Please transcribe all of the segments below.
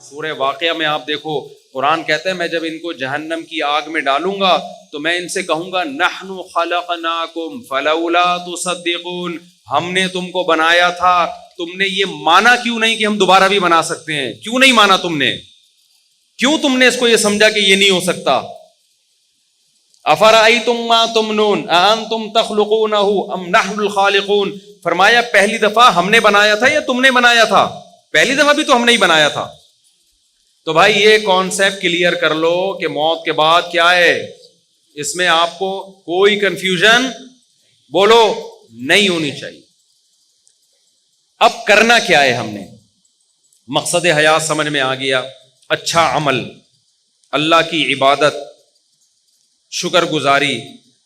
سورہ واقعہ میں آپ دیکھو قرآن کہتا ہے میں جب ان کو جہنم کی آگ میں ڈالوں گا تو میں ان سے کہوں گا نحن خلقناکم فلولا تصدقون، ہم نے تم کو بنایا تھا، تم نے یہ مانا کیوں نہیں کہ ہم دوبارہ بھی بنا سکتے ہیں؟ کیوں نہیں مانا تم نے؟ کیوں تم نے اس کو یہ سمجھا کہ یہ نہیں ہو سکتا؟ افرأیتم ما تمنون اانتم تخلقونہ ام نحن الخالقون، فرمایا پہلی دفعہ ہم نے بنایا تھا یا تم نے بنایا تھا؟ پہلی دفعہ بھی تو ہم نے ہی بنایا تھا۔ تو بھائی یہ کانسیپٹ کلیئر کر لو کہ موت کے بعد کیا ہے، اس میں آپ کو کوئی کنفیوژن بولو نہیں ہونی چاہیے۔ اب کرنا کیا ہے ہم نے؟ مقصد حیات سمجھ میں آ گیا، اچھا عمل، اللہ کی عبادت، شکر گزاری۔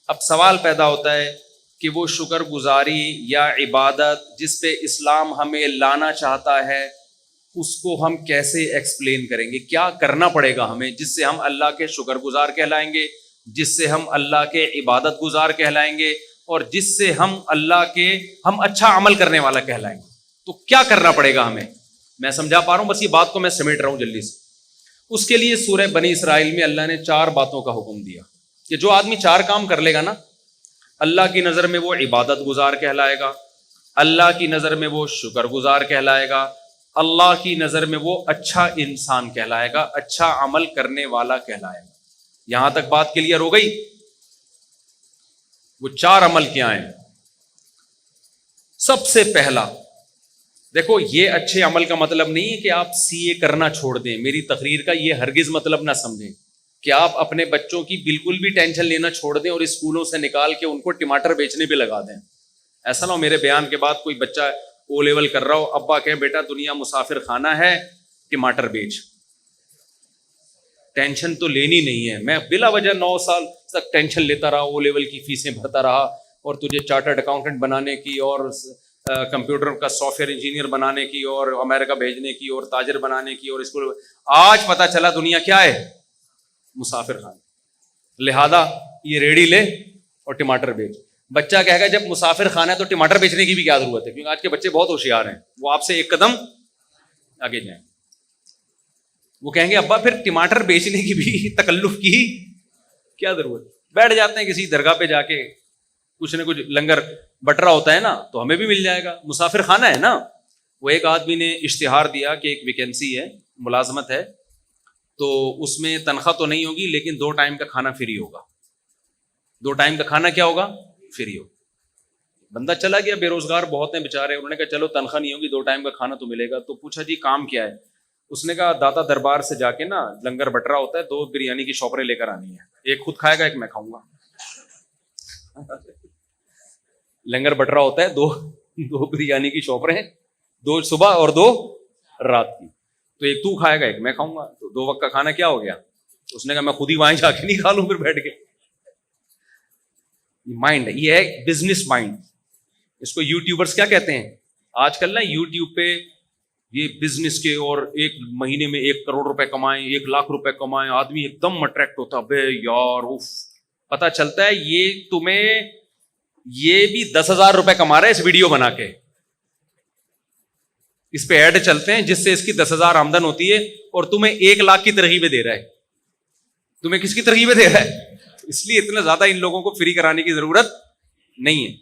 اب سوال پیدا ہوتا ہے کہ وہ شکر گزاری یا عبادت جس پہ اسلام ہمیں لانا چاہتا ہے اس کو ہم کیسے ایکسپلین کریں گے؟ کیا کرنا پڑے گا ہمیں جس سے ہم اللہ کے شکر گزار کہلائیں گے، جس سے ہم اللہ کے عبادت گزار کہلائیں گے، اور جس سے ہم اللہ کے ہم اچھا عمل کرنے والا کہلائیں گے؟ تو کیا کرنا پڑے گا ہمیں؟ میں سمجھا پا رہا ہوں؟ بس یہ بات کو میں سمیٹ رہا ہوں جلدی سے۔ اس کے لیے سورہ بنی اسرائیل میں اللہ نے 4 باتوں کا حکم دیا کہ جو آدمی 4 کام کر لے گا نا، اللہ کی نظر میں وہ عبادت گزار کہلائے گا، اللہ کی نظر میں وہ شکر گزار کہلائے گا، اللہ کی نظر میں وہ اچھا انسان کہلائے گا، اچھا عمل کرنے والا کہلائے گا۔ یہاں تک بات کلیئر ہو گئی؟ وہ 4 عمل کیا ہیں؟ سب سے پہلا دیکھو، یہ اچھے عمل کا مطلب نہیں ہے کہ آپ CA کرنا چھوڑ دیں، میری تقریر کا یہ ہرگز مطلب نہ سمجھیں کہ آپ اپنے بچوں کی بالکل بھی ٹینشن لینا چھوڑ دیں اور اسکولوں سے نکال کے ان کو ٹماٹر بیچنے پہ لگا دیں۔ ایسا نہ ہو میرے بیان کے بعد کوئی بچہ O لیول کر رہا ہو، ابا کہے بیٹا دنیا مسافر خانہ ہے، ٹماٹر بیچ۔ ٹینشن تو لینی نہیں ہے، میں بلا وجہ 9 سال تک ٹینشن لیتا رہا، O لیول کی فیسیں بھرتا رہا، اور تجھے چارٹرڈ اکاؤنٹنٹ بنانے کی اور کمپیوٹر کا سافٹ ویئر انجینئر بنانے کی اور امریکہ بھیجنے کی اور تاجر بنانے کی، اور اسکول آج پتہ چلا دنیا کیا ہے؟ مسافر خانہ۔ لہذا یہ ریڑھی لے اور ٹماٹر بیچ۔ بچہ کہے گا جب مسافر خانہ ہے تو ٹماٹر بیچنے کی بھی کیا ضرورت ہے؟ کیونکہ آج کے بچے بہت ہوشیار ہیں، وہ آپ سے ایک قدم آگے جائیں۔ وہ کہیں گے ابا پھر ٹماٹر بیچنے کی بھی تکلف کی کیا ضرورت؟ بیٹھ جاتے ہیں کسی درگاہ پہ جا کے، کچھ نہ کچھ لنگر بٹ رہا ہوتا ہے نا، تو ہمیں بھی مل جائے گا، مسافر خانہ ہے نا۔ وہ ایک آدمی نے اشتہار دیا کہ ایک ویکینسی ہے، ملازمت ہے، تو اس میں تنخواہ تو نہیں ہوگی لیکن 2 ٹائم کا کھانا فری ہوگا۔ 2 ٹائم کا کھانا کیا ہوگا؟ فری ہو۔ بندہ چلا گیا، بے روزگار بہت ہیں بیچارے، انہوں نے کہا چلو تنخواہ نہیں ہوگی 2 ٹائم کا کھانا تو ملے گا۔ تو پوچھا جی کام کیا ہے؟ اس نے کہا داتا دربار سے جا کے نا لنگر بٹ رہا ہوتا ہے، 2 بریانی کی شاپریں لے کر آنی ہے، ایک خود کھائے گا ایک میں کھاؤں گا۔ لنگر بٹ رہا ہوتا ہے، 2 بریانی کی شاپریں، 2 صبح اور 2 رات کی، تو ایک تو کھائے گا ایک میں کھاؤں گا، تو 2 وقت کا کھانا کیا ہو گیا؟ اس نے کہا میں خود ہی وہاں جا کے نہیں کھا لوں پھر بیٹھ کے۔ مائنڈ ہے، یہ ہے بزنس مائنڈ، اس کو یوٹیوبرز کیا کہتے ہیں آج کل نا؟ یوٹیوب پہ یہ بزنس کے، اور 1 مہینے میں 1 کروڑ روپے کمائیں، 1 لاکھ روپے کمائیں، آدمی ایک دم اٹریکٹ ہوتا ہے، بے یار اف، پتہ چلتا ہے یہ تمہیں یہ بھی 10,000 روپے کما رہا ہے اس ویڈیو بنا کے، اس پہ ایڈ چلتے ہیں جس سے اس کی 10,000 آمدن ہوتی ہے، اور تمہیں 1 لاکھ کی ترغیبیں دے رہا ہے۔ تمہیں کس کی ترغیبیں دے رہا ہے؟ اس لیے اتنا زیادہ ان لوگوں کو فری کرانے کی ضرورت نہیں ہے۔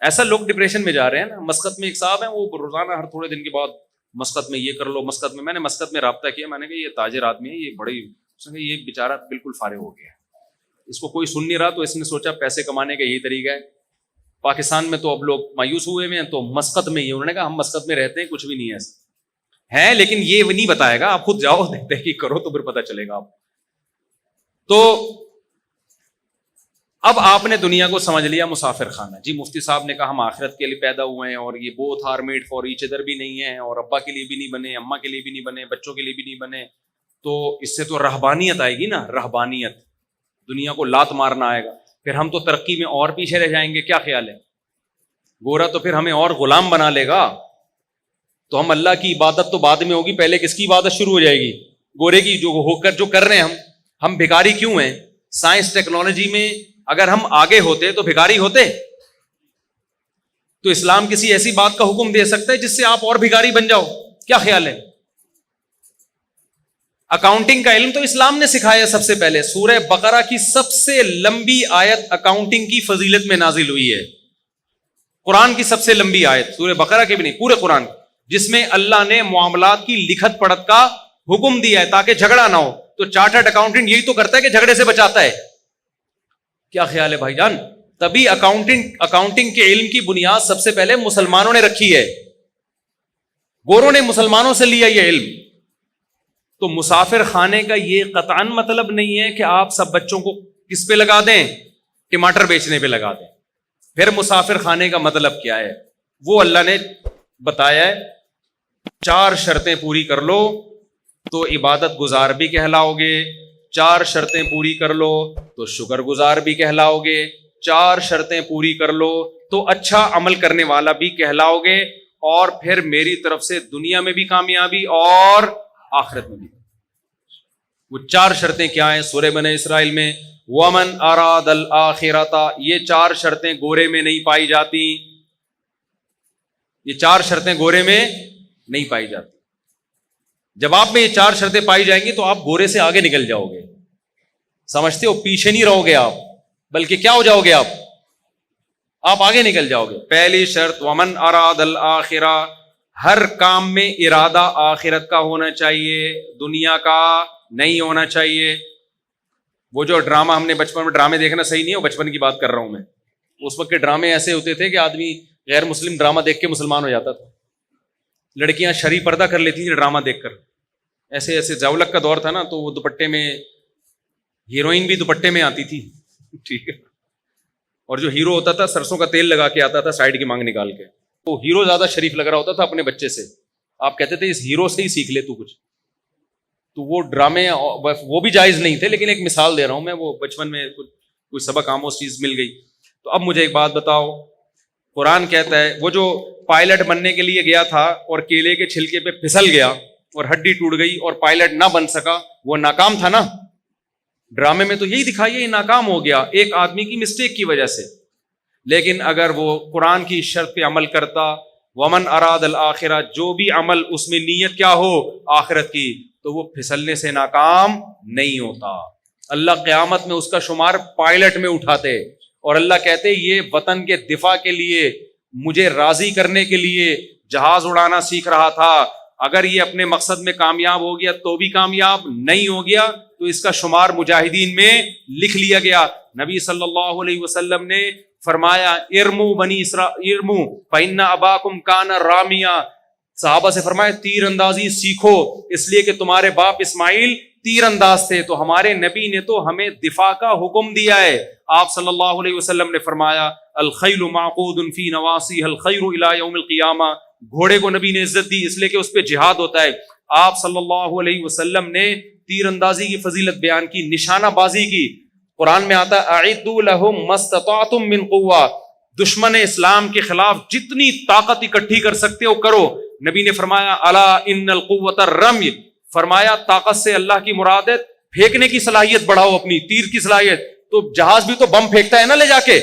ایسا لوگ ڈپریشن میں جا رہے ہیں نا۔ مسقط میں ایک صاحب ہیں، وہ روزانہ ہر تھوڑے دن کے بعد مسقط میں یہ کر لو، مسقط میں نے مسقط میں رابطہ کیا، میں نے کہا یہ تاجر آدمی ہے، یہ بڑی، اس نے کہا یہ بیچارہ بالکل فارغ ہو گیا، اس کو کوئی سن نہیں رہا، تو اس نے سوچا پیسے کمانے کا یہی طریقہ ہے۔ پاکستان میں تو اب لوگ مایوس ہوئے ہیں، تو مسقط میں یہ، انہوں نے کہا ہم مسقط میں رہتے ہیں، کچھ بھی نہیں ہے ایسا ہے، لیکن یہ نہیں بتائے گا، آپ خود جاؤ تحقیق کرو تو پھر پتہ چلے گا آپ۔ تو اب آپ نے دنیا کو سمجھ لیا مسافر خانہ۔ جی مفتی صاحب نے کہا ہم آخرت کے لیے پیدا ہوئے ہیں، اور یہ both are made for each other بھی نہیں ہے، اور ابا کے لیے بھی نہیں بنے، اماں کے لیے بھی نہیں بنے، بچوں کے لیے بھی نہیں بنے، تو اس سے تو رہبانیت آئے گی نا، رہبانیت، دنیا کو لات مارنا آئے گا، پھر ہم تو ترقی میں اور پیچھے رہ جائیں گے۔ کیا خیال ہے؟ گورا تو پھر ہمیں اور غلام بنا لے گا، تو ہم اللہ کی عبادت تو بعد میں ہوگی، پہلے کس کی عبادت شروع ہو جائے گی؟ گورے کی، جو کر رہے ہیں ہم بھکاری کیوں ہیں؟ سائنس ٹیکنالوجی میں اگر ہم آگے ہوتے تو بھکاری ہوتے؟ تو اسلام کسی ایسی بات کا حکم دے سکتا ہے جس سے آپ اور بھکاری بن جاؤ؟ کیا خیال ہے؟ اکاؤنٹنگ کا علم تو اسلام نے سکھایا سب سے پہلے. سورہ بقرہ کی سب سے لمبی آیت اکاؤنٹنگ کی فضیلت میں نازل ہوئی ہے. قرآن کی سب سے لمبی آیت سورہ بقرہ کی بھی نہیں، پورے قرآن، جس میں اللہ نے معاملات کی لکھت پڑھت کا حکم دیا ہے تاکہ جھگڑا نہ ہو. تو چارٹرڈ اکاؤنٹنٹ یہی تو کرتا ہے کہ جھگڑے سے بچاتا ہے. کیا خیال ہے بھائی جان؟ تبھی اکاؤنٹنگ کے علم کی بنیاد سب سے پہلے مسلمانوں نے رکھی ہے. گوروں نے مسلمانوں سے لیا یہ علم. تو مسافر خانے کا یہ قطعاً مطلب نہیں ہے کہ آپ سب بچوں کو کس پہ لگا دیں؟ ٹماٹر بیچنے پہ لگا دیں. پھر مسافر خانے کا مطلب کیا ہے؟ وہ اللہ نے بتایا ہے 4 شرطیں پوری کر لو تو عبادت گزار بھی کہلاؤ گے، 4 شرطیں پوری کر لو تو شکر گزار بھی کہلاؤ گے، 4 شرطیں پوری کر لو تو اچھا عمل کرنے والا بھی کہلاؤ گے، اور پھر میری طرف سے دنیا میں بھی کامیابی اور آخرت میں بھی. وہ 4 شرطیں کیا ہیں؟ سورہ بنی اسرائیل میں وَمَنْ أَرَادَ الْآخِرَةَ، یہ 4 شرطیں گورے میں نہیں پائی جاتی. یہ 4 شرطیں گورے میں نہیں پائی جاتی. جب آپ میں یہ 4 شرطیں پائی جائیں گی تو آپ گورے سے آگے نکل جاؤ گے. سمجھتے ہو؟ پیچھے نہیں رہو گے آپ، بلکہ کیا ہو جاؤ گے؟ آپ آگے نکل جاؤ گے. پہلی شرط وَمَنْ أَرَادَ الْآخِرَةَ، ہر کام میں ارادہ آخرت کا ہونا چاہیے، دنیا کا نہیں ہونا چاہیے. وہ جو ڈرامہ ہم نے بچپن میں، ڈرامے دیکھنا صحیح نہیں ہے، بچپن کی بات کر رہا ہوں میں. اس وقت کے ڈرامے ایسے ہوتے تھے کہ آدمی غیر مسلم ڈرامہ دیکھ کے مسلمان ہو جاتا تھا. لڑکیاں شرعی پردہ کر لیتی تھیں ڈرامہ دیکھ کر. ایسے ایسے زولک کا دور تھا نا، تو وہ دوپٹے میں، ہیروئن بھی دوپٹے میں آتی تھی، ٹھیک ہے، اور جو ہیرو ہوتا تھا سرسوں کا تیل لگا کے آتا تھا سائڈ کی مانگ نکال کے. تو ہیرو زیادہ شریف لگ رہا ہوتا تھا اپنے بچے سے. آپ کہتے تھے اس ہیرو سے ہی سیکھ لے تو کچھ. تو وہ ڈرامے وہ بھی جائز نہیں تھے، لیکن ایک مثال دے رہا ہوں میں، وہ بچپن میں کوئی سبق آموز چیز مل گئی. تو اب مجھے ایک بات بتاؤ، قرآن کہتا ہے وہ جو پائلٹ بننے کے لیے گیا تھا اور کیلے کے چھلکے پہ پھسل گیا اور ہڈی ٹوٹ گئی اور پائلٹ نہ بن سکا، وہ ناکام تھا نا. ڈرامے میں تو یہی دکھائی ہے، یہ ناکام ہو گیا ایک آدمی کی مسٹیک کی وجہ سے. لیکن اگر وہ قرآن کی شرط پہ عمل کرتا، ومن اراد الآخرہ، جو بھی عمل اس میں نیت کیا ہو آخرت کی، تو وہ پھسلنے سے ناکام نہیں ہوتا. اللہ قیامت میں اس کا شمار پائلٹ میں اٹھاتے، اور اللہ کہتے یہ وطن کے دفاع کے لیے، مجھے راضی کرنے کے لیے جہاز اڑانا سیکھ رہا تھا. اگر یہ اپنے مقصد میں کامیاب ہو گیا تو بھی کامیاب، نہیں ہو گیا تو اس کا شمار مجاہدین میں لکھ لیا گیا. نبی صلی اللہ علیہ وسلم نے فرمایا ارمو بنی اسرائیل ارمو فإن اباکم کان رامیا. صحابہ سے فرمایا تیر اندازی سیکھو، اس لیے کہ تمہارے باپ اسماعیل تیر انداز تھے. تو ہمارے نبی نے تو ہمیں دفاع کا حکم دیا ہے. آپ صلی اللہ علیہ وسلم نے فرمایا الخیل معقود فی نواصیھا الخیر الی یوم القیامہ. گھوڑے کو نبی نے عزت دی اس لیے کہ اس پہ جہاد ہوتا ہے. آپ صلی اللہ علیہ وسلم نے تیر اندازی کی فضیلت بیان کی، نشانہ بازی کی. قرآن میں آتا ہے اعدوا لهم ما استطعتم من قوہ، دشمن اسلام کے خلاف جتنی طاقت اکٹھی کر سکتے ہو کرو. نبی نے فرمایا الا ان القوۃ الرمی، فرمایا طاقت سے اللہ کی مراد ہے پھینکنے کی صلاحیت بڑھاؤ، اپنی تیر کی صلاحیت. تو جہاز بھی تو بم پھینکتا ہے نا لے جا کے.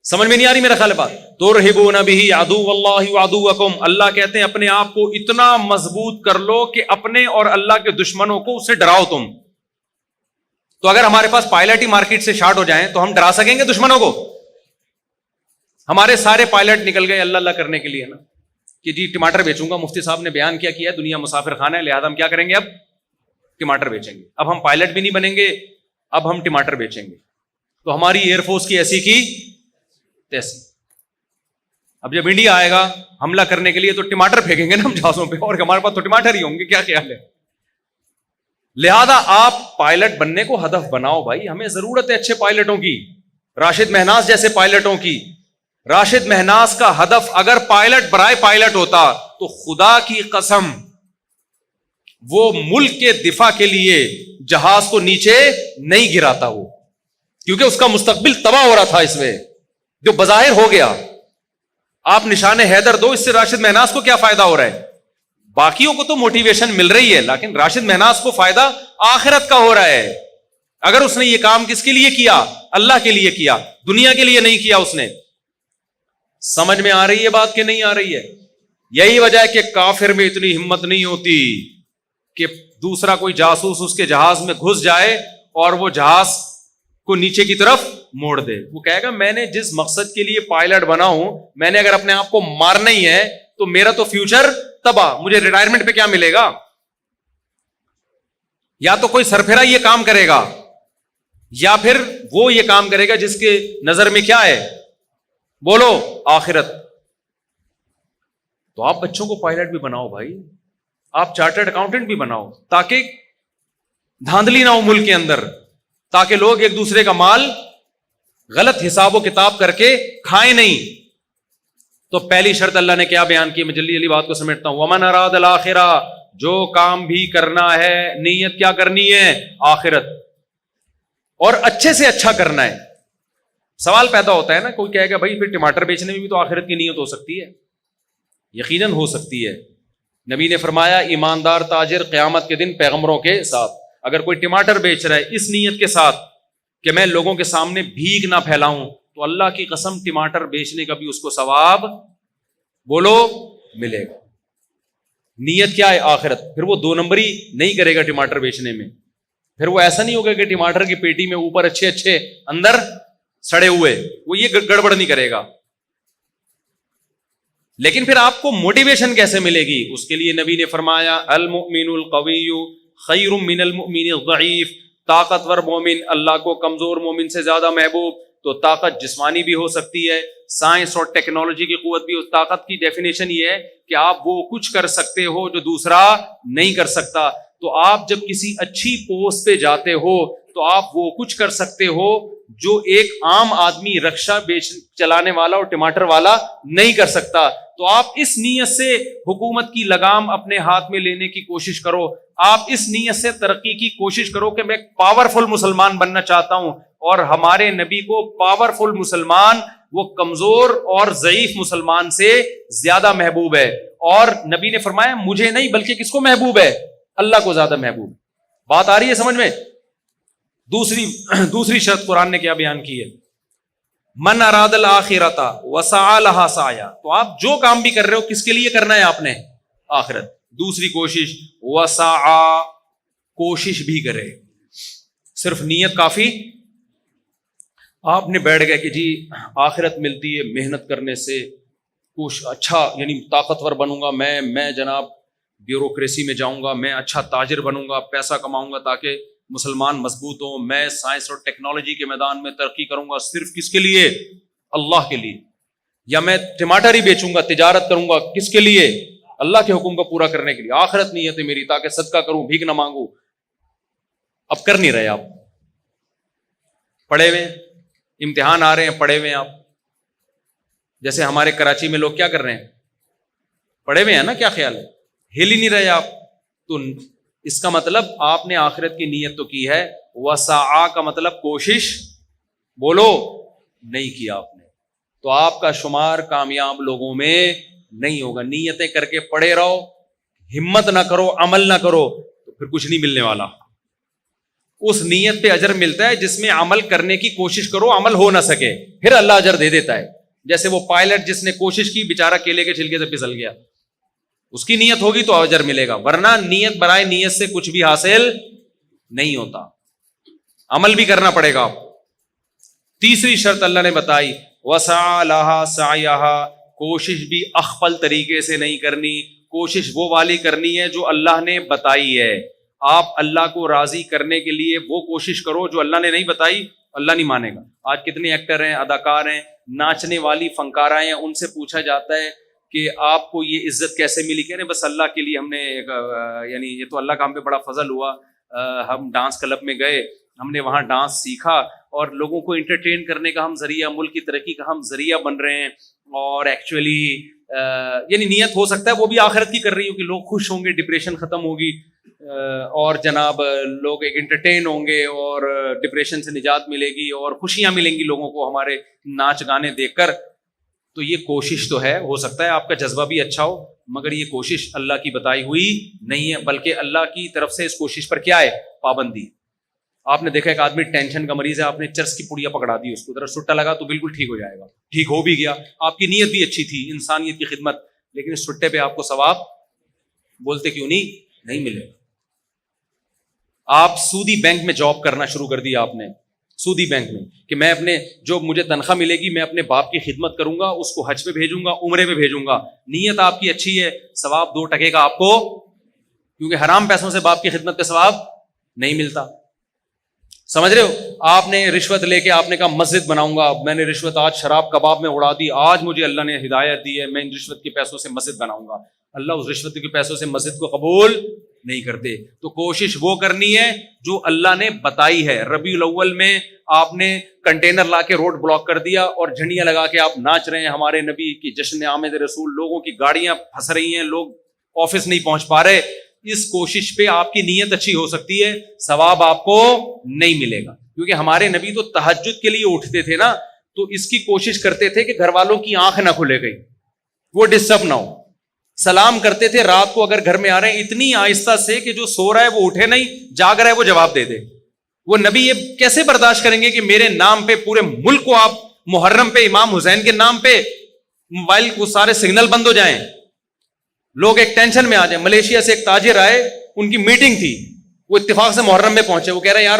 سمجھ میں نہیں آ رہی میرا خیال بات؟ ترہبون بہ عدو اللہ وعدوکم، اللہ کہتے ہیں اپنے آپ کو اتنا مضبوط کر لو کہ اپنے اور اللہ کے دشمنوں کو اس سے ڈراؤ تم. تو اگر ہمارے پاس پائلٹ ہی مارکیٹ سے شارٹ ہو جائیں تو ہم ڈرا سکیں گے دشمنوں کو؟ ہمارے سارے پائلٹ نکل گئے اللہ اللہ کرنے کے لیے نا، کہ جی ٹماٹر بیچوں گا. مفتی صاحب نے بیان کیا دنیا مسافر خانہ ہے، لہذا ہم کیا کریں گے؟ اب ٹماٹر بیچیں گے. اب ہم پائلٹ بھی نہیں بنیں گے، اب ہم ٹماٹر بیچیں گے. تو ہماری ایئر فورس کی ایسی کی تیسی. اب جب انڈیا آئے گا حملہ کرنے کے لیے تو ٹماٹر پھینکیں گے نا ہم جہازوں پہ، اور ہمارے پاس تو ٹماٹر ہی ہوں گے. کیا خیال ہے؟ لہذا آپ پائلٹ بننے کو ہدف بناؤ بھائی. ہمیں ضرورت ہے اچھے پائلٹوں کی، راشد مہناز جیسے پائلٹوں کی. راشد مہناز کا ہدف اگر پائلٹ برائے پائلٹ ہوتا تو خدا کی قسم وہ ملک کے دفاع کے لیے جہاز کو نیچے نہیں گراتا وہ، کیونکہ اس کا مستقبل تباہ ہو رہا تھا اس میں، جو بظاہر ہو گیا. آپ نشان حیدر دو، اس سے راشد مہناز کو کیا فائدہ ہو رہا ہے؟ باقیوں کو تو موٹیویشن مل رہی ہے، لیکن راشد مہناز کو فائدہ آخرت کا ہو رہا ہے. اگر اس نے یہ کام کس کے لیے کیا؟ اللہ کے لیے کیا، دنیا کے لیے نہیں کیا اس نے. سمجھ میں آ رہی ہے بات کہ نہیں آ رہی ہے؟ یہی وجہ ہے کہ کافر میں اتنی ہمت نہیں ہوتی. کہ دوسرا کوئی جاسوس اس کے جہاز میں گھس جائے اور وہ جہاز کو نیچے کی طرف موڑ دے. وہ کہے گا میں نے جس مقصد کے لیے پائلٹ بنا ہوں, میں نے اگر اپنے آپ کو مارنا ہی ہے تو میرا تو فیوچر تباہ, مجھے ریٹائرمنٹ پہ کیا ملے گا. یا تو کوئی سرفرا یہ کام کرے گا, یا پھر وہ یہ کام کرے گا جس کے نظر میں کیا ہے, بولو, آخرت. تو آپ بچوں کو پائلٹ بھی بناؤ بھائی, آپ چارٹرڈ اکاؤنٹنٹ بھی بناؤ, تاکہ دھاندلی نہ ہو ملک کے اندر, تاکہ لوگ ایک دوسرے کا مال غلط حساب و کتاب کر کے کھائیں نہیں. تو پہلی شرط اللہ نے کیا بیان کی, میں جلدی جلدی بات کو سمیٹتا ہوں. ومن اراد الاخرہ, جو کام بھی کرنا ہے نیت کیا کرنی ہے, آخرت, اور اچھے سے اچھا کرنا ہے. سوال پیدا ہوتا ہے نا, کوئی کہے گا بھائی پھر ٹماٹر بیچنے میں بھی تو آخرت کی نیت ہو سکتی ہے. یقیناً ہو سکتی ہے. نبی نے فرمایا ایماندار تاجر قیامت کے دن پیغمبروں کے ساتھ. اگر کوئی ٹماٹر بیچ رہا ہے اس نیت کے ساتھ کہ میں لوگوں کے سامنے بھیک نہ پھیلاؤں, تو اللہ کی قسم ٹماٹر بیچنے کا بھی اس کو ثواب, بولو, ملے گا. نیت کیا ہے, آخرت. پھر وہ 2 نمبری نہیں کرے گا ٹماٹر بیچنے میں. پھر وہ ایسا نہیں ہوگا کہ ٹماٹر کی پیٹی میں اوپر اچھے اچھے اندر سڑے ہوئے, وہ یہ گڑبڑ نہیں کرے گا. لیکن پھر آپ کو موٹیویشن کیسے ملے گی, اس کے لیے نبی نے فرمایا المؤمن القوی خیر من المؤمن الضعیف. طاقتور مومن اللہ کو کمزور مومن سے زیادہ محبوب. تو طاقت جسمانی بھی ہو سکتی ہے, سائنس اور ٹیکنالوجی کی قوت بھی. اس طاقت کی ڈیفینیشن یہ ہے کہ آپ وہ کچھ کر سکتے ہو جو دوسرا نہیں کر سکتا. تو آپ جب کسی اچھی پوسٹ پہ جاتے ہو تو آپ وہ کچھ کر سکتے ہو جو ایک عام آدمی رکشہ چلانے والا اور ٹماٹر والا نہیں کر سکتا. تو آپ اس نیت سے حکومت کی لگام اپنے ہاتھ میں لینے کی کوشش کرو. آپ اس نیت سے ترقی کی کوشش کرو کہ میں پاورفل مسلمان بننا چاہتا ہوں. اور ہمارے نبی کو پاورفل مسلمان وہ کمزور اور ضعیف مسلمان سے زیادہ محبوب ہے. اور نبی نے فرمایا مجھے نہیں بلکہ کس کو محبوب ہے, اللہ کو زیادہ محبوب. بات آ رہی ہے سمجھ میں. دوسری شرط قرآن نے کیا بیان کی ہے, من اراد الاخرۃ وسعى لها سعیا. تو آپ جو کام بھی کر رہے ہو کس کے لیے کرنا ہے, آپ نے آخرت. دوسری کوشش وسعى, کوشش بھی کرے. صرف نیت کافی, آپ نے بیٹھ گئے کہ جی آخرت ملتی ہے محنت کرنے سے, کچھ اچھا یعنی طاقتور بنوں گا میں جناب بیوروکریسی میں جاؤں گا, میں اچھا تاجر بنوں گا, پیسہ کماؤں گا تاکہ مسلمان مضبوط ہوں, میں سائنس اور ٹیکنالوجی کے میدان میں ترقی کروں گا. صرف کس کے لیے, اللہ کے لیے. یا میں ٹماٹر ہی بیچوں گا, تجارت کروں گا, کس کے لیے, اللہ کے حکم کو پورا کرنے کے لیے. آخرت نیت ہے میری, تاکہ صدقہ کروں, بھیک نہ مانگوں. اب کر نہیں رہے آپ, پڑھے ہوئے امتحان آ رہے ہیں, پڑھے ہوئے آپ. جیسے ہمارے کراچی میں لوگ کیا کر رہے ہیں, پڑھے ہوئے ہیں نا, کیا خیال ہے, ہل ہی نہیں رہے آپ. تو اس کا مطلب آپ نے آخرت کی نیت تو کی ہے, وسعا کا مطلب کوشش, بولو, نہیں کیا آپ نے. تو آپ کا شمار کامیاب لوگوں میں نہیں ہوگا. نیتیں کر کے پڑے رہو, ہمت نہ کرو, عمل نہ کرو, تو پھر کچھ نہیں ملنے والا. اس نیت پہ اجر ملتا ہے جس میں عمل کرنے کی کوشش کرو, عمل ہو نہ سکے, پھر اللہ اجر دے دیتا ہے. جیسے وہ پائلٹ جس نے کوشش کی, بیچارہ کیلے کے چھلکے سے پھسل گیا, اس کی نیت ہوگی تو اجر ملے گا, ورنہ نیت برائے نیت سے کچھ بھی حاصل نہیں ہوتا. عمل بھی کرنا پڑے گا. تیسری شرط اللہ نے بتائی وسعى لها سعيها, کوشش بھی اخفل طریقے سے نہیں کرنی, کوشش وہ والی کرنی ہے جو اللہ نے بتائی ہے. آپ اللہ کو راضی کرنے کے لیے وہ کوشش کرو جو اللہ نے نہیں بتائی, اللہ نہیں مانے گا. آج کتنے ایکٹر ہیں, اداکار ہیں, ناچنے والی فنکارائیں ہیں, ان سے پوچھا جاتا ہے کہ آپ کو یہ عزت کیسے ملی, کہہ رہے بس اللہ کے لیے ہم نے, یعنی یہ تو اللہ کا ہم پہ بڑا فضل ہوا, ہم ڈانس کلب میں گئے, ہم نے وہاں ڈانس سیکھا, اور لوگوں کو انٹرٹین کرنے کا ہم ذریعہ, ملک کی ترقی کا ہم ذریعہ بن رہے ہیں. اور ایکچولی یعنی نیت ہو سکتا ہے وہ بھی آخرت کی کر رہی ہو کہ لوگ خوش ہوں گے, ڈپریشن ختم ہوگی, اور جناب لوگ ایک انٹرٹین ہوں گے, اور ڈپریشن سے نجات ملے گی, اور خوشیاں ملیں گی لوگوں کو ہمارے ناچ گانے دیکھ کر. تو یہ کوشش تو ہے, ہو سکتا ہے آپ کا جذبہ بھی اچھا ہو, مگر یہ کوشش اللہ کی بتائی ہوئی نہیں ہے, بلکہ اللہ کی طرف سے اس کوشش پر کیا ہے, پابندی. آپ نے دیکھا ایک آدمی ٹینشن کا مریض ہے, آپ نے چرس کی پڑیا پکڑا دی, اس کو ذرا سٹا لگا تو بالکل ٹھیک ہو جائے گا, ٹھیک ہو بھی گیا, آپ کی نیت بھی اچھی تھی, انسانیت کی خدمت, لیکن اس سٹے پہ آپ کو ثواب بولتے کیوں نہیں ملے گا. آپ سودی بینک میں جاب کرنا شروع کر دیا آپ نے, سودی بینک میں, کہ میں اپنے جو مجھے تنخواہ ملے گی میں اپنے باپ کی خدمت کروں گا, اس کو حج پہ بھیجوں گا, عمرے پہ بھیجوں گا. نیت آپ کی اچھی ہے, ثواب 2 ٹکے کا آپ کو, کیونکہ حرام پیسوں سے باپ کی خدمت کا ثواب نہیں ملتا. سمجھ رہے ہو؟ آپ نے رشوت لے کے آپ نے کہا مسجد بناؤں گا, میں نے رشوت آج شراب کباب میں اڑا دی, آج مجھے اللہ نے ہدایت دی ہے, میں ان رشوت کے پیسوں سے مسجد بناؤں گا. اللہ اس رشوت کے پیسوں سے مسجد کو قبول نہیں کرتے. تو کوشش وہ کرنی ہے جو اللہ نے بتائی ہے. ربیع الاول میں آپ نے کنٹینر لا کے روڈ بلاک کر دیا اور جھنڈیاں لگا کے آپ ناچ رہے ہیں ہمارے نبی کی جشن آمد رسول, لوگوں کی گاڑیاں پھنس رہی ہیں, لوگ آفس نہیں پہنچ پا رہے. اس کوشش پہ آپ کی نیت اچھی ہو سکتی ہے, ثواب آپ کو نہیں ملے گا. کیونکہ ہمارے نبی تو تہجد کے لیے اٹھتے تھے نا, تو اس کی کوشش کرتے تھے کہ گھر والوں کی آنکھ نہ کھلے گئی, وہ ڈسٹرب نہ ہو. سلام کرتے تھے رات کو اگر گھر میں آ رہے ہیں اتنی آہستہ سے کہ جو سو رہا ہے وہ اٹھے نہیں, جاگ رہا ہے وہ جواب دے دے. وہ نبی یہ کیسے برداشت کریں گے کہ میرے نام پہ پورے ملک کو آپ محرم پہ امام حسین کے نام پہ موبائل کو سارے سگنل بند ہو جائیں, لوگ ایک ٹینشن میں آ جائیں. ملیشیا سے ایک تاجر آئے, ان کی میٹنگ تھی, وہ اتفاق سے محرم میں پہنچے. وہ کہہ رہے ہیں یار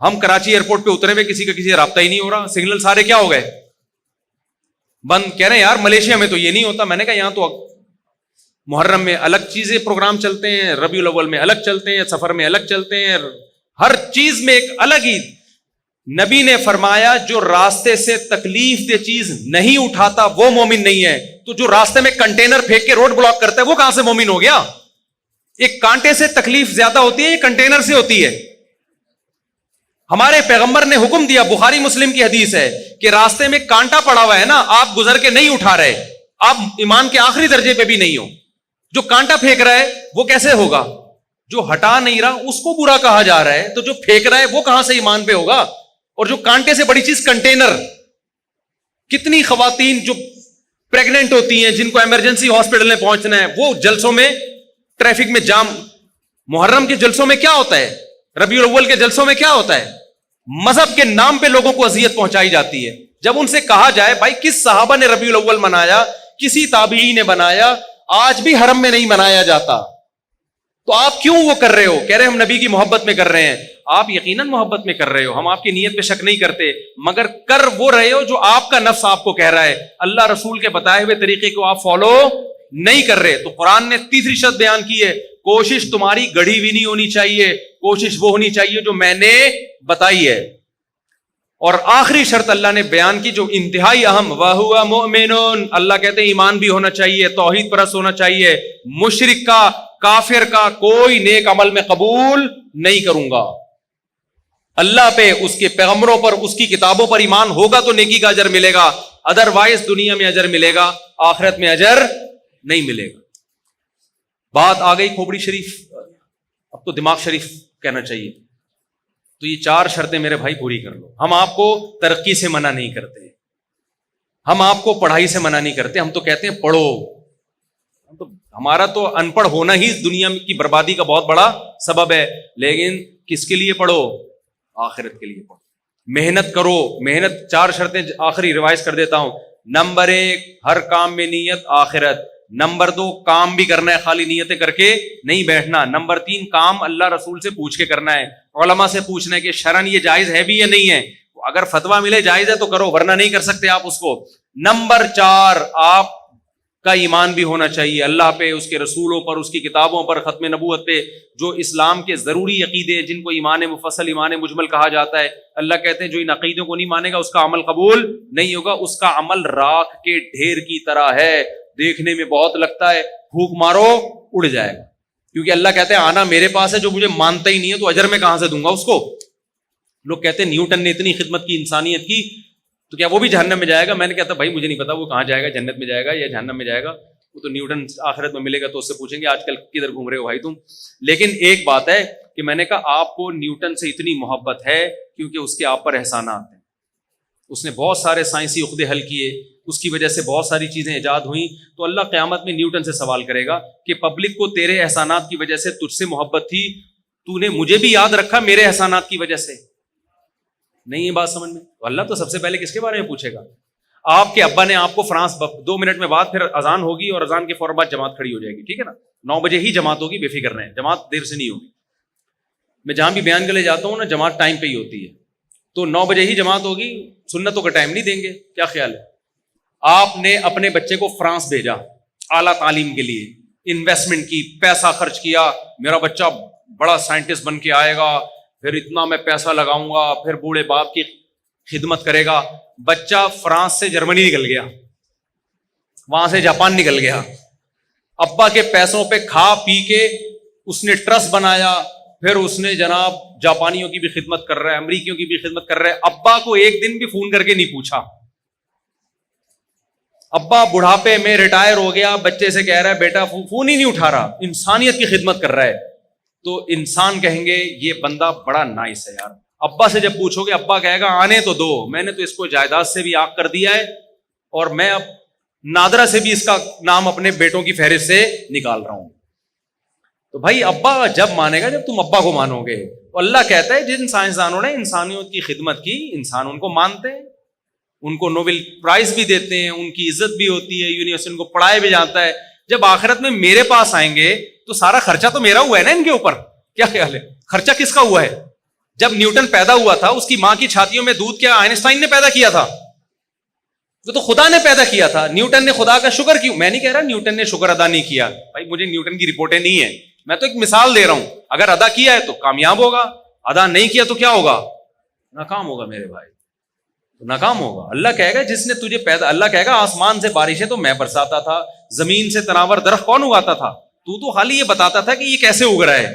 ہم کراچی ایئرپورٹ پہ اترے ہوئے, کسی کا کسی سے رابطہ ہی نہیں ہو رہا, سگنل سارے کیا ہو گئے, بند. کہہ رہے ہیں یار ملیشیا میں تو یہ نہیں ہوتا. میں نے کہا یہاں تو محرم میں الگ چیزیں پروگرام چلتے ہیں, ربیع الاول میں الگ چلتے ہیں, سفر میں الگ چلتے ہیں, ہر چیز میں ایک الگ ہی. نبی نے فرمایا جو راستے سے تکلیف دہ چیز نہیں اٹھاتا وہ مومن نہیں ہے. تو جو راستے میں کنٹینر پھینک کے روڈ بلاک کرتا ہے وہ کہاں سے مومن ہو گیا؟ ایک کانٹے سے تکلیف زیادہ ہوتی ہے, یہ کنٹینر سے ہوتی ہے. ہمارے پیغمبر نے حکم دیا, بخاری مسلم کی حدیث ہے, کہ راستے میں کانٹا پڑا ہوا ہے نا, آپ گزر کے نہیں اٹھا رہے, آپ ایمان کے آخری درجے پہ بھی نہیں ہو. جو کانٹا پھینک رہا ہے وہ کیسے ہوگا؟ جو ہٹا نہیں رہا اس کو برا کہا جا رہا ہے, تو جو پھینک رہا ہے وہ کہاں سے ایمان پہ ہوگا؟ اور جو کانٹے سے بڑی چیز کنٹینر. کتنی خواتین جو پریگننٹ ہوتی ہیں, جن کو ایمرجنسی ہاسپٹل میں پہنچنا ہے, وہ جلسوں میں ٹریفک میں جام. محرم کے جلسوں میں کیا ہوتا ہے, ربیع الاول کے جلسوں میں کیا ہوتا ہے؟ مذہب کے نام پہ لوگوں کو اذیت پہنچائی جاتی ہے. جب ان سے کہا جائے بھائی کس صحابہ نے ربیع الاول منایا, کسی تابعی نے بنایا, آج بھی حرم میں نہیں منایا جاتا, تو آپ کیوں وہ کر رہے ہو؟ کہہ رہے ہم نبی کی محبت میں کر رہے ہیں. آپ یقیناً محبت میں کر رہے ہو, ہم آپ کی نیت پہ شک نہیں کرتے, مگر کر وہ رہے ہو جو آپ کا نفس آپ کو کہہ رہا ہے. اللہ رسول کے بتائے ہوئے طریقے کو آپ فالو نہیں کر رہے. تو قرآن نے تیسری شرط بیان کی ہے, کوشش تمہاری گڑھی ہوئی نہیں ہونی چاہیے, کوشش وہ ہونی چاہیے جو میں نے بتائی ہے. اور آخری شرط اللہ نے بیان کی جو انتہائی اہم, وَهُوَ مُؤْمِنٌ, اللہ کہتے ہیں ایمان بھی ہونا چاہیے, توحید پرست ہونا چاہیے. مشرک کا, کافر کا کوئی نیک عمل میں قبول نہیں کروں گا. اللہ پہ, اس کے پیغمبروں پر, اس کی کتابوں پر ایمان ہوگا تو نیکی کا اجر ملے گا, ادروائز دنیا میں اجر ملے گا, آخرت میں اجر نہیں ملے گا. بات آ گئی کھوپڑی شریف, اب تو دماغ شریف کہنا چاہیے. تو یہ 4 شرطیں میرے بھائی پوری کر لو. ہم آپ کو ترقی سے منع نہیں کرتے, ہم آپ کو پڑھائی سے منع نہیں کرتے, ہم تو کہتے ہیں پڑھو. ہمارا تو ان پڑھ ہونا ہی دنیا کی بربادی کا بہت بڑا سبب ہے. لیکن کس کے لیے پڑھو؟ آخرت کے لیے پڑھو, محنت کرو. محنت 4 شرطیں آخری ریوائز کر دیتا ہوں. نمبر 1, ہر کام میں نیت آخرت. نمبر 2, کام بھی کرنا ہے, خالی نیتیں کر کے نہیں بیٹھنا. نمبر 3, کام اللہ رسول سے پوچھ کے کرنا ہے, علماء سے پوچھنا ہے کہ شرعن یہ جائز ہے بھی یا نہیں ہے. اگر فتویٰ ملے جائز ہے تو کرو, ورنہ نہیں کر سکتے آپ اس کو. نمبر 4, آپ کا ایمان بھی ہونا چاہیے اللہ پہ, اس کے رسولوں پر, اس کی کتابوں پر, ختم نبوت پہ, جو اسلام کے ضروری عقیدے جن کو ایمان مفصل, ایمان مجمل کہا جاتا ہے. اللہ کہتے ہیں جو ان عقیدوں کو نہیں مانے گا اس کا عمل قبول نہیں ہوگا. اس کا عمل راکھ کے ڈھیر کی طرح ہے, دیکھنے میں بہت لگتا ہے, پھونک مارو اڑ جائے گا. کیونکہ اللہ کہتے ہیں آنا میرے پاس ہے, جو مجھے مانتا ہی نہیں ہے تو اجر میں کہاں سے دوں گا اس کو. لوگ کہتے ہیں نیوٹن نے اتنی خدمت کی انسانیت کی, تو کیا وہ بھی جہنم میں جائے گا؟ میں نے کہتا بھائی مجھے نہیں پتا وہ کہاں جائے گا, جنت میں جائے گا یا جہنم میں جائے گا. وہ تو نیوٹن آخرت میں ملے گا تو اس سے پوچھیں گے آج کل کدھر گھوم رہے ہو بھائی تم. لیکن ایک بات ہے کہ میں نے کہا آپ کو نیوٹن سے اتنی محبت ہے کیونکہ اس کے آپ پر احسانات ہیں. اس نے بہت سارے سائنسی عقدے حل کیے, اس کی وجہ سے بہت ساری چیزیں ایجاد ہوئیں. تو اللہ قیامت میں نیوٹن سے سوال کرے گا کہ پبلک کو تیرے احسانات کی وجہ سے تجھ سے محبت تھی, تو نے مجھے بھی یاد رکھا میرے احسانات کی وجہ سے نہیں. یہ بات سمجھ میں؟ تو اللہ تو سب سے پہلے کس کے بارے میں پوچھے گا؟ آپ کے ابا نے آپ کو فرانس 2 منٹ میں بعد پھر اذان ہوگی اور اذان کے فوراً بعد جماعت کھڑی ہو جائے گی, ٹھیک ہے نا, 9 بجے ہی جماعت ہوگی, بے فکر رہیں, جماعت دیر سے نہیں ہوگی. میں جہاں بھی بیان کے لیے جاتا ہوں نا, جماعت ٹائم پہ ہی ہوتی ہے, تو 9 بجے ہی جماعت ہوگی, سنتوں کا ٹائم نہیں دیں گے. کیا خیال ہے؟ آپ نے اپنے بچے کو فرانس بھیجا اعلیٰ تعلیم کے لیے, انویسٹمنٹ کی, پیسہ خرچ کیا, میرا بچہ بڑا سائنٹسٹ بن کے آئے گا, پھر اتنا میں پیسہ لگاؤں گا, پھر بوڑھے باپ کی خدمت کرے گا. بچہ فرانس سے جرمنی نکل گیا, وہاں سے جاپان نکل گیا, ابا کے پیسوں پہ کھا پی کے اس نے ٹرسٹ بنایا, پھر اس نے جناب جاپانیوں کی بھی خدمت کر رہا ہے, امریکیوں کی بھی خدمت کر رہا ہے. ابا کو ایک دن بھی فون کر کے نہیں پوچھا. ابا بڑھاپے میں ریٹائر ہو گیا, بچے سے کہہ رہا ہے بیٹا فون ہی نہیں اٹھا رہا, انسانیت کی خدمت کر رہا ہے. تو انسان کہیں گے یہ بندہ بڑا نائس ہے یار. ابا سے جب پوچھو گے, ابا کہے گا آنے تو دو, میں نے تو اس کو جائیداد سے بھی آگ کر دیا ہے, اور میں اب نادرا سے بھی اس کا نام اپنے بیٹوں کی فہرست سے نکال رہا ہوں. تو بھائی ابا جب مانے گا جب تم ابا کو مانو گے. اللہ کہتا ہے جن سائنسدانوں نے انسانیت کی خدمت کی, انسان ان کو مانتے ہیں, ان کو نوبل پرائز بھی دیتے ہیں, ان کی عزت بھی ہوتی ہے, یونیورسٹی ان کو پڑھایا بھی جاتا ہے. جب آخرت میں میرے پاس آئیں گے تو سارا خرچہ تو میرا ہوا ہے نا ان کے اوپر. کیا خیال ہے؟ خرچہ کس کا ہوا ہے؟ جب نیوٹن پیدا ہوا تھا اس کی ماں کی چھاتیوں میں دودھ کیا آئنسٹائن نے پیدا کیا تھا؟ وہ تو خدا نے پیدا کیا تھا. نیوٹن نے خدا کا شکر کیوں؟ میں نہیں کہہ رہا نیوٹن نے شکر ادا نہیں کیا, بھائی مجھے نیوٹن کی رپورٹیں نہیں ہیں, میں تو ایک مثال دے رہا ہوں. اگر ادا کیا ہے تو کامیاب ہوگا, ادا نہیں کیا تو کیا ہوگا؟ ناکام ہوگا میرے بھائی, ناکام ہوگا. اللہ کہے گا جس نے تجھے پیدا, اللہ کہے گا آسمان سے بارشیں تو میں برساتا تھا, زمین سے تناور درخت کون اگاتا تھا, تو خالی یہ بتاتا تھا کہ یہ کیسے اگ رہا ہے,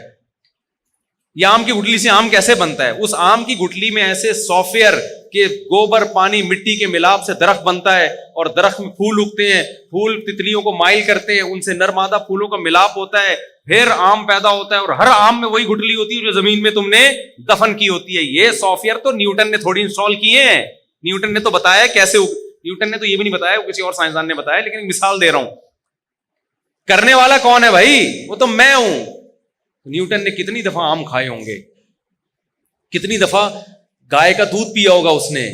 یہ آم کی گٹلی سے آم کیسے بنتا ہے. اس آم کی گٹلی میں ایسے سافٹ ویئر کہ گوبر پانی مٹی کے ملاپ سے درخت بنتا ہے, اور درخت میں پھول اگتے ہیں, پھول تتلیوں کو مائل کرتے ہیں, ان سے نر مادہ پھولوں کا ملاپ ہوتا ہے, پھر آم پیدا ہوتا ہے, اور ہر آم میں وہی گٹلی ہوتی ہے جو زمین میں تم نے دفن کی ہوتی ہے. یہ سافٹ ویئر تو نیوٹن نے تھوڑی انسٹال کیے ہیں, نیوٹن نے تو بتایا کیسے, نیوٹن نے تو یہ بھی نہیں بتایا, کسی اور سائنسدان نے بتایا, لیکن مثال دے رہا ہوں. کرنے والا کون ہے بھائی؟ وہ تو میں ہوں. نیوٹن نے کتنی دفعہ آم کھائے ہوں گے, کتنی دفعہ گائے کا دودھ پیا ہوگا اس نے,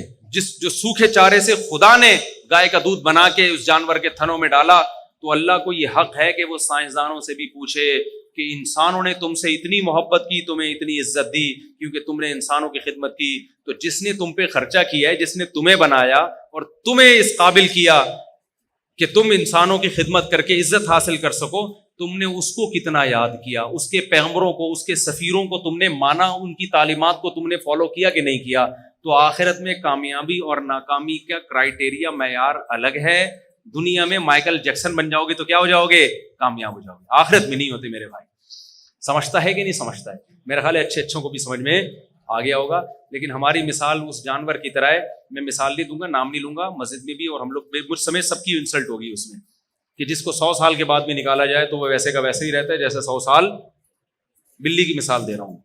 جو سوکھے چارے سے خدا نے گائے کا دودھ بنا کے اس جانور کے تھنوں میں ڈالا. تو اللہ کو یہ حق ہے کہ وہ سائنسدانوں سے بھی پوچھے کہ انسانوں نے تم سے اتنی محبت کی, تمہیں اتنی عزت دی کیونکہ تم نے انسانوں کی خدمت کی. تو جس نے تم پہ خرچہ کیا ہے, جس نے تمہیں بنایا اور تمہیں اس قابل کیا کہ تم انسانوں کی خدمت کر کے عزت حاصل کر سکو, تم نے اس کو کتنا یاد کیا, اس کے پیغمبروں کو, اس کے سفیروں کو تم نے مانا, ان کی تعلیمات کو تم نے فالو کیا کہ نہیں کیا. تو آخرت میں کامیابی اور ناکامی کا کرائیٹیریا, معیار الگ ہے. دنیا میں مائیکل جیکسن بن جاؤ گے تو کیا ہو جاؤ گے؟ کامیاب ہو جاؤ گے. آخرت میں نہیں ہوتے میرے بھائی. سمجھتا ہے کہ نہیں سمجھتا ہے؟ میرا خیال ہے اچھے اچھوں کو بھی سمجھ میں آ گیا ہوگا. لیکن ہماری مثال اس جانور کی طرح ہے. میں مثال نہیں دوں گا, نام نہیں لوں گا, مسجد میں بھی اور ہم لوگ مجھ سمیت سب کی انسلٹ ہوگی اس میں, کہ جس کو 100 سال کے بعد بھی نکالا جائے تو وہ ویسے کا ویسے ہی رہتا ہے جیسے 100 سال. بلی کی مثال دے رہا ہوں,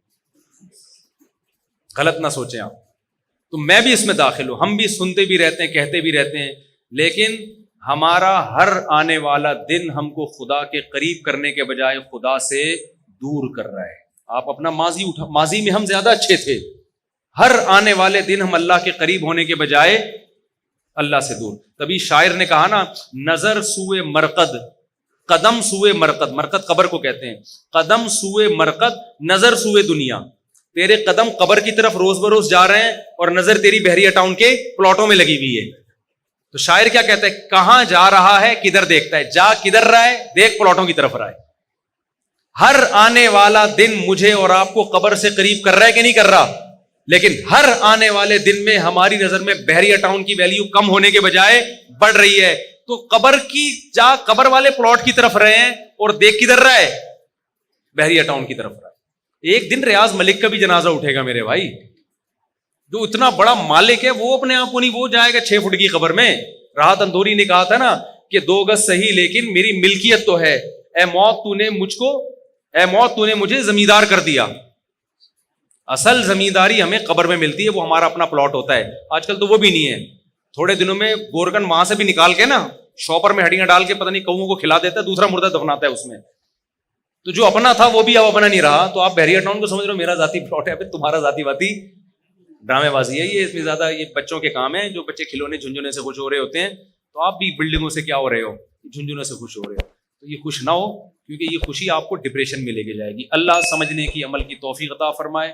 غلط نہ سوچیں آپ. تو میں بھی اس میں داخل ہوں, ہم بھی سنتے بھی رہتے ہیں, کہتے بھی رہتے ہیں, لیکن ہمارا ہر آنے والا دن ہم کو خدا کے قریب کرنے کے بجائے خدا سے دور کر رہا ہے. آپ اپنا ماضی میں ہم زیادہ اچھے تھے, ہر آنے والے دن ہم اللہ کے قریب ہونے کے بجائے اللہ سے دور. تبھی شاعر نے کہا نا, نظر سوئے مرقد قدم سوئے مرقد, مرقد قبر کو کہتے ہیں, قدم سوئے مرقد نظر سوئے دنیا. تیرے قدم قبر کی طرف روز بروز جا رہے ہیں اور نظر تیری بحریہ ٹاؤن کے پلاٹوں میں لگی ہوئی ہے. تو شاعر کیا کہتا ہے, کہاں جا رہا ہے کدھر دیکھتا ہے, جا کدھر رہا ہے, دیکھ پلاٹوں کی طرف رہا ہے. ہر آنے والا دن مجھے اور آپ کو قبر سے قریب کر رہا ہے کہ نہیں کر رہا؟ لیکن ہر آنے والے دن میں ہماری نظر میں بحریہ ٹاؤن کی ویلیو کم ہونے کے بجائے بڑھ رہی ہے. تو قبر کی جا قبر والے پلاٹ کی طرف رہے ہیں اور دیکھ کدھر رہا ہے؟ بحریہ ٹاؤن کی طرف رہا ہے. ایک دن ریاض ملک کا بھی جنازہ اٹھے گا میرے بھائی, جو اتنا بڑا مالک ہے وہ اپنے آپ کو نہیں, وہ جائے گا 6 فٹ کی قبر میں. راحت اندوری نے کہا تھا نا کہ 2 گز صحیح لیکن میری ملکیت تو ہے, اے موت تو نے مجھے زمیندار کر دیا. اصل زمینداری ہمیں قبر میں ملتی ہے, وہ ہمارا اپنا پلاٹ ہوتا ہے. آج کل تو وہ بھی نہیں ہے. تھوڑے دنوں میں گورکن وہاں سے بھی نکال کے نا شاپر میں ہڈیاں ڈال کے پتہ نہیں کؤوں کو کھلا دیتا ہے, دوسرا مردہ دفناتا ہے اس میں. تو جو اپنا تھا وہ بھی اب اپنا نہیں رہا. تو آپ بحریہ ٹاؤن کو سمجھ رہے ہو میرا ذاتی پلاٹ ہے, پھر تمہارا ذاتی ڈرامے بازی ہے یہ. اس میں زیادہ یہ بچوں کے کام ہے, جو بچے کھلونے جھنجھونے سے خوش ہو رہے ہوتے ہیں. تو آپ بھی بلڈنگوں سے کیا ہو رہے ہو, جھنجھونوں سے خوش ہو رہے ہو. تو یہ خوش نہ ہو, کیونکہ یہ خوشی آپ کو ڈپریشن میں لے کے جائے گی. اللہ سمجھنے کی عمل کی توفیق عطا فرمائے.